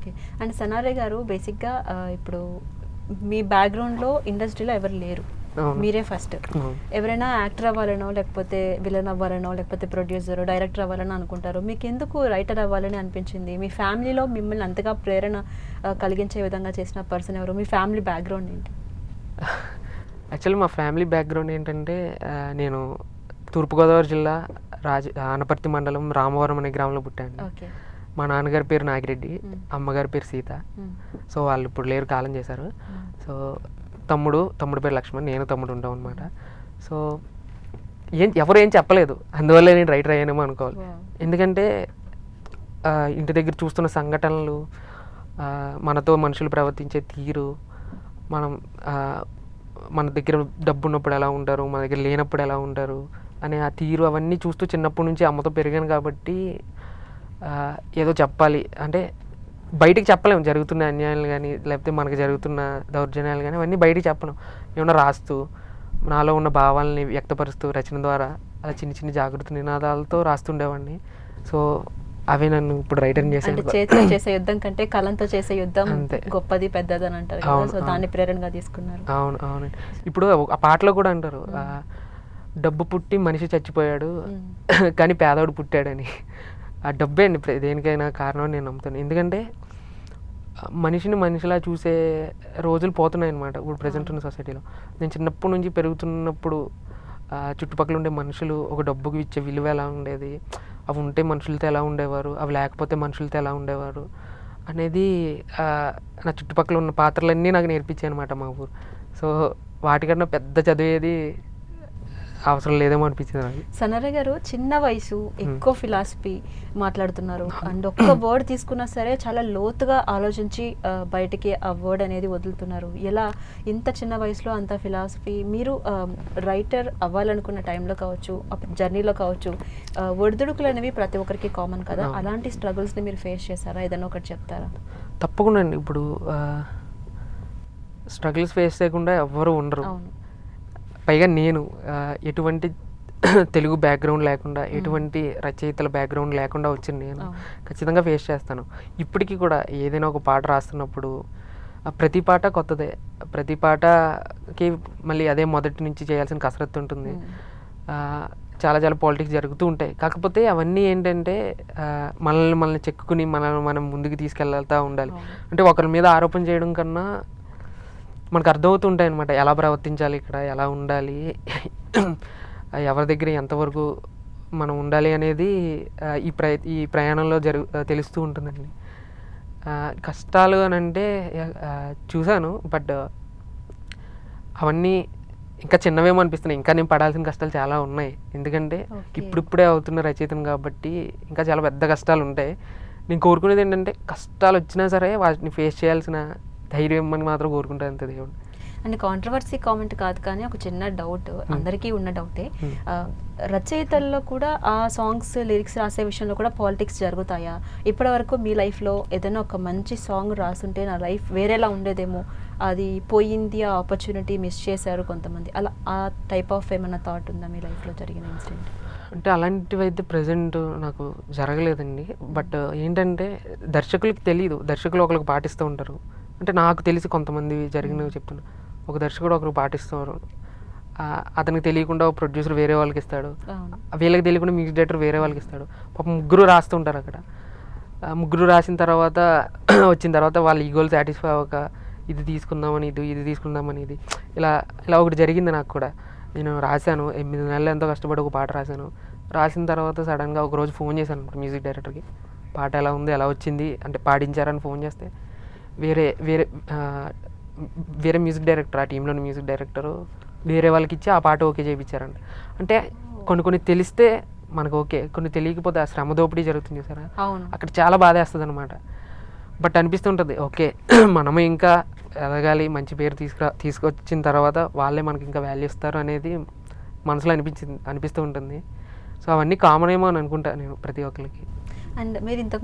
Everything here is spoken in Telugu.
ఓకే. అండ్ సనారే గారు బేసిక్‌గా ఇప్పుడు మీ బ్యాక్‌గ్రౌండ్‌లో ఇండస్ట్రీలో ఎవరు లేరు. అవును. మీరే ఫస్ట్. అవును. ఎవరైనా యాక్టర్ అవ్వాలనో, లేకపోతే విలన్ అవ్వాలనో, లేకపోతే ప్రొడ్యూసర్, డైరెక్టర్ అవ్వాలనో అనుకుంటారు. మీకెందుకు రైటర్ అవ్వాలని అనిపించింది? మీ ఫ్యామిలీలో మిమ్మల్ని అంతగా ప్రేరణ కలిగించే విధంగా చేసిన పర్సన్ ఎవరు? మీ ఫ్యామిలీ బ్యాక్‌గ్రౌండ్ ఏంటి? యాక్చువల్లీ మా ఫ్యామిలీ బ్యాక్‌గ్రౌండ్ ఏంటంటే నేను తూర్పుగోదావరి జిల్లా ఆనపర్తి మండలం రామవరం అనే గ్రామంలో పుట్టాను. ఓకే. మా నాన్నగారి పేరు నాగిరెడ్డి, అమ్మగారి పేరు సీత. హ్మ్. సో వాళ్ళు ఇప్పుడు లేరు, కాలం చేశారు. సో తమ్ముడు పేరు లక్ష్మణ్, నేను తమ్ముడు ఉంటాం అనమాట. సో ఎవరు ఏం చెప్పలేదు, అందువల్ల నేను రైటర్ అయ్యానేమో అనుకోవాలి. వావ్! ఎందుకంటే ఇంటి దగ్గర చూస్తున్న సంఘటనలు, మనతో మనుషులు ప్రవర్తించే తీరు, మనం మన దగ్గర డబ్బు ఉన్నప్పుడు ఎలా ఉంటారు, మన దగ్గర లేనప్పుడు ఎలా ఉంటారు అనే ఆ తీరు అవన్నీ చూస్తూ చిన్నప్పటి నుంచి అమ్మతో పెరిగాను కాబట్టి ఏదో చెప్పాలి అంటే బయటికి చెప్పలేము జరుగుతున్న అన్యాయాలు కానీ, లేకపోతే మనకు జరుగుతున్న దౌర్జన్యాలు కానీ అవన్నీ బయటికి చెప్పను. ఏమన్నా రాస్తూ నాలో ఉన్న భావాలని వ్యక్తపరుస్తూ రచన ద్వారా అలా చిన్న జాగృతి నినాదాలతో రాస్తుండేవాడిని. సో అవే నన్ను ఇప్పుడు రైటర్ని అంటే చేశాను. చేతితో చేసే యుద్ధం కంటే కలంతో చేసే యుద్ధం అంతే. గొప్పది, పెద్దది అని అంటారు కదా. అవును, సో దాన్ని ప్రేరణగా తీసుకున్నారు. అవునండి. ఇప్పుడు ఆ పాటలో కూడా అంటారు, డబ్బు పుట్టి మనిషి చచ్చిపోయాడు కానీ పేదవాడు పుట్టాడని. ఆ డబ్బే అండి దేనికైనా కారణం నేను నమ్ముతాను. ఎందుకంటే మనిషిని మనిషిలా చూసే రోజులు పోతున్నాయి అన్నమాట ఇప్పుడు ప్రజెంట్ ఉన్న సొసైటీలో. నేను చిన్నప్పటి నుంచి పెరుగుతున్నప్పుడు చుట్టుపక్కల ఉండే మనుషులు ఒక డబ్బుకి ఇచ్చే విలువ ఎలా ఉండేది, అవి ఉంటే మనుషులతో ఎలా ఉండేవారు, అవి లేకపోతే మనుషులతో ఎలా ఉండేవారు అనేది నా చుట్టుపక్కల ఉన్న పాత్రలన్నీ నాకు నేర్పించాయి అనమాట మా ఊరు. సో వాటికన్నా పెద్ద చదివేది అవసరం లేదేమో అనిపించింది నాకు. సనరే గారు చిన్న వయసు, ఎక్కువ ఫిలాసఫీ మాట్లాడుతున్నారు. అండ్ ఒక్క వర్డ్ తీసుకున్నా సరే చాలా లోతుగా ఆలోచించి బయటికి ఆ వర్డ్ అనేది వదులుతున్నారు. ఎలా ఇంత చిన్న వయసులో అంత ఫిలాసఫీ? మీరు రైటర్ అవ్వాలనుకున్న టైంలో కావచ్చు, జర్నీలో కావచ్చు, ఒడిదుడుకులు అనేవి ప్రతి ఒక్కరికి కామన్ కదా. అలాంటి స్ట్రగుల్స్ని మీరు ఫేస్ చేశారా? ఏదైనా ఒకటి చెప్తారా? తప్పకుండా అండి. ఇప్పుడు స్ట్రగుల్స్ ఫేస్ చేయకుండా ఎవ్వరూ ఉండరు. అవును. పైగా నేను ఎటువంటి తెలుగు బ్యాక్గ్రౌండ్ లేకుండా, ఎటువంటి రచయితల బ్యాక్గ్రౌండ్ లేకుండా వచ్చిన నేను ఖచ్చితంగా ఫేస్ చేస్తాను. ఇప్పటికీ కూడా ఏదైనా ఒక పాట రాస్తున్నప్పుడు ప్రతి పాట కొత్తదే, ప్రతి పాటకి మళ్ళీ అదే మొదటి నుంచి చేయాల్సిన కసరత్తు ఉంటుంది. చాలా పాలిటిక్స్ జరుగుతూ ఉంటాయి. కాకపోతే అవన్నీ ఏంటంటే మనల్ని చెక్కుని మనం ముందుకు తీసుకెళ్తా ఉండాలి. అంటే ఒకరి మీద ఆరోపణ చేయడం కన్నా మనకు అర్థమవుతుంటాయి అనమాట, ఎలా ప్రవర్తించాలి, ఇక్కడ ఎలా ఉండాలి, ఎవరి దగ్గర ఎంతవరకు మనం ఉండాలి అనేది ఈ ప్రయాణంలో తెలుస్తూ ఉంటుందండి. కష్టాలు అని అంటే చూశాను, బట్ అవన్నీ ఇంకా చిన్నవేమో అనిపిస్తున్నాయి. ఇంకా నేను పడాల్సిన కష్టాలు చాలా ఉన్నాయి. ఎందుకంటే ఇప్పుడిప్పుడే అవుతున్న రచయితను కాబట్టి ఇంకా చాలా పెద్ద కష్టాలు ఉంటాయి. నేను కోరుకునేది ఏంటంటే కష్టాలు వచ్చినా సరే వాటిని ఫేస్ చేయాల్సిన ధైర్యం అని మాత్రం కోరుకుంటాను, అంతే దేవుడు. అండ్ కాంట్రవర్సీ కామెంట్ కాదు కానీ ఒక చిన్న డౌట్, అందరికీ ఉన్న డౌటే. రచయితల్లో కూడా ఆ సాంగ్స్ లిరిక్స్ రాసే విషయంలో కూడా పాలిటిక్స్ జరుగుతాయా? ఇప్పటి వరకు మీ లైఫ్లో ఏదైనా ఒక మంచి సాంగ్ రాసుంటే నా లైఫ్ వేరేలా ఉండేదేమో, అది పోయింది, ఆ ఆపర్చునిటీ మిస్ చేశారు కొంతమంది, అలా ఆ టైప్ ఆఫ్ ఏమైనా థాట్ ఉందా మీ లైఫ్లో జరిగిన ఇన్సిడెంట్? అంటే అలాంటివి అయితే ప్రజెంట్ నాకు జరగలేదండి. బట్ ఏంటంటే దర్శకులకి తెలియదు, దర్శకులు ఒకరికి పాటిస్తూ ఉంటారు. అంటే నాకు తెలిసి కొంతమంది జరిగినవి చెప్తున్నా. ఒక దర్శకుడు ఒకరు పాటిస్తున్నారు, అతనికి తెలియకుండా ఒక ప్రొడ్యూసర్ వేరే వాళ్ళకి ఇస్తాడు, వీళ్ళకి తెలియకుండా మ్యూజిక్ డైరెక్టర్ వేరే వాళ్ళకి ఇస్తాడు. పాపం ముగ్గురు రాస్తుంటారు అక్కడ. ముగ్గురు రాసిన తర్వాత వచ్చిన తర్వాత వాళ్ళ ఈగోలు సాటిస్ఫై అవ్వక ఇది తీసుకుందామని ఇది తీసుకుందామని ఇలా ఒకటి జరిగింది నాకు కూడా. నేను రాశాను, 8 నెలలు ఎంతో కష్టపడి ఒక పాట రాసిన తర్వాత సడన్గా ఒకరోజు ఫోన్ చేశాను అనమాట మ్యూజిక్ డైరెక్టర్కి, పాట ఎలా ఉంది, ఎలా వచ్చింది అంటే పాడించారని ఫోన్ చేస్తే వేరే మ్యూజిక్ డైరెక్టర్, ఆ టీంలోని మ్యూజిక్ డైరెక్టరు వేరే వాళ్ళకి ఇచ్చి ఆ పాట ఓకే చేయించారంట. అంటే కొన్ని తెలిస్తే మనకు ఓకే, కొన్ని తెలియకపోతే ఆ శ్రమ దోపిడీ జరుగుతుంది సార్, అక్కడ చాలా బాధేస్తుంది అనమాట. బట్ అనిపిస్తుంటుంది ఓకే మనము ఇంకా ఎదగాలి, మంచి పేరు తీసుకొచ్చిన తర్వాత వాళ్ళే మనకి ఇంకా వాల్యూ ఇస్తారు అనేది మనసులో అనిపిస్తూ ఉంటుంది. సో అవన్నీ కామన్ ఏమో అని అనుకుంటా నేను ప్రతి ఒక్కరికి. అండ్ మీరు ఇంతకు